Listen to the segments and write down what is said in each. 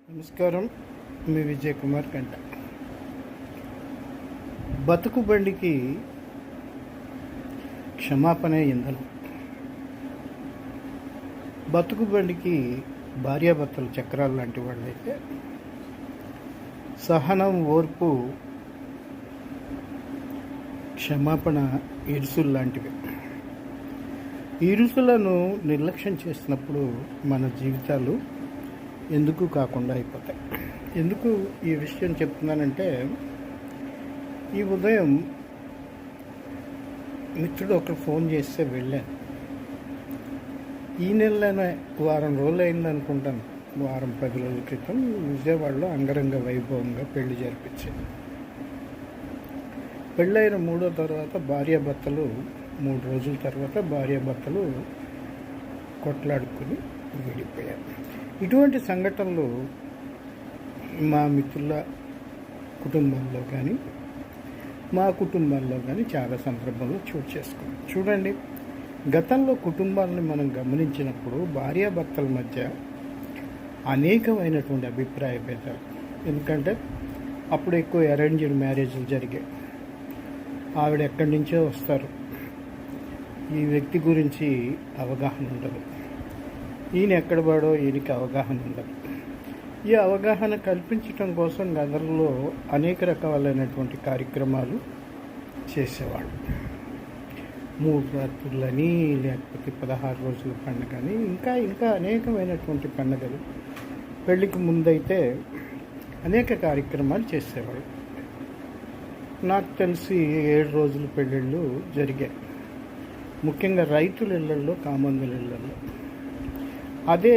నమస్కారం. మీ విజయ్ కుమార్ కంట. బతుకు బండికి క్షమాపణే ఇంధనం. బతుకు బండికి భార్యాభర్తలు చక్రాలు లాంటి వాళ్ళైతే సహనం, ఓర్పు, క్షమాపణ ఇరుసులు లాంటివి. ఇరుసులను నిర్లక్ష్యం చేసినప్పుడు మన జీవితాలు ఎందుకు కాకుండా అయిపోతాయి. ఎందుకు ఈ విషయం చెప్తున్నానంటే, ఈ ఉదయం మిత్రుడు ఒకరు ఫోన్ చేస్తే వెళ్ళాను. ఈ నెలలోనే వారం రోజులు అయింది అనుకుంటాను, వారం 10 రోజుల క్రితం విజయవాడలో అంగరంగ వైభవంగా పెళ్లి జరిపించాను. పెళ్ళైన 3వ తర్వాత భార్యాభర్తలు 3 రోజుల తర్వాత భార్యాభర్తలు కొట్లాడుకుని విడిపోయారు. ఇటువంటి సంఘటనలు మా మిత్రుల కుటుంబంలో కానీ మా కుటుంబాల్లో కానీ చాలా సందర్భంలో చోటు చేసుకున్నాం. చూడండి, గతంలో కుటుంబాలను మనం గమనించినప్పుడు భార్యాభర్తల మధ్య అనేకమైనటువంటి అభిప్రాయ భేదాలు. ఎందుకంటే అప్పుడు ఎక్కువ అరేంజ్డ్ మ్యారేజ్లు జరిగాయి. ఆవిడ ఎక్కడి నుంచో వస్తారు, ఈ వ్యక్తి గురించి అవగాహన ఉండదు, ఈయన ఎక్కడ పడో ఈయనకి అవగాహన ఉండదు. ఈ అవగాహన కల్పించడం కోసం గతంలో అనేక రకాలైనటువంటి కార్యక్రమాలు చేసేవాళ్ళు. 3 రాత్రులని, లేకపోతే 16 రోజుల పండుగని, ఇంకా అనేకమైనటువంటి పండుగలు. పెళ్ళికి ముందైతే అనేక కార్యక్రమాలు చేసేవాళ్ళు. నాకు తెలిసి 7 రోజుల పెళ్ళిళ్ళు జరిగాయి, ముఖ్యంగా రైతుల ఇళ్లలో, కామందుల ఇళ్లలో. అదే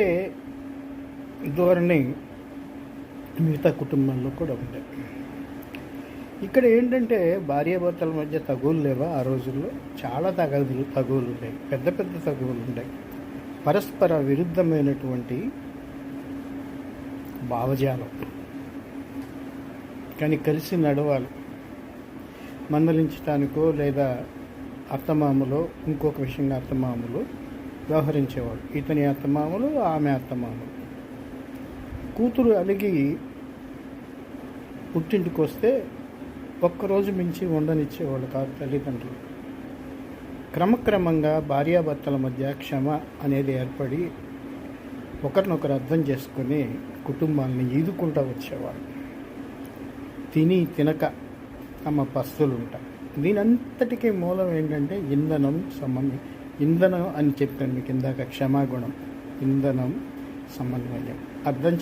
ధోరణి మిగతా కుటుంబంలో కూడా ఉంది. ఇక్కడ ఏంటంటే భార్యాభర్తల మధ్య తగువులు లేవా? ఆ రోజుల్లో చాలా తగువులు ఉన్నాయి, పెద్ద తగువులు ఉన్నాయి. పరస్పర విరుద్ధమైనటువంటి భావజాలం, కానీ కలిసి నడవాలి. మందలించడానికో లేదా అత్తమామలో ఇంకొక విషయంగా అత్తమామలు వ్యవహరించేవాడు. ఇతని అత్తమామలు, ఆమె అత్తమామలు. కూతురు అలిగి పుట్టింటికి వస్తే ఒక్కరోజు మించి ఉండనిచ్చేవాళ్ళు కాదు తల్లిదండ్రులు. క్రమక్రమంగా భార్యాభర్తల మధ్య క్షమ అనేది ఏర్పడి ఒకరినొకరు అర్థం చేసుకుని కుటుంబాన్ని ఈదుకుంటూ వచ్చేవాళ్ళు. తిని తినక తమ పస్తులు ఉంటాయి. దీనంతటికీ మూలం ఏంటంటే ఇంధనం అని చెప్పాను మీకు ఇందాక. క్షమాగుణం, ఇంధనం, సమన్వయం. అర్థం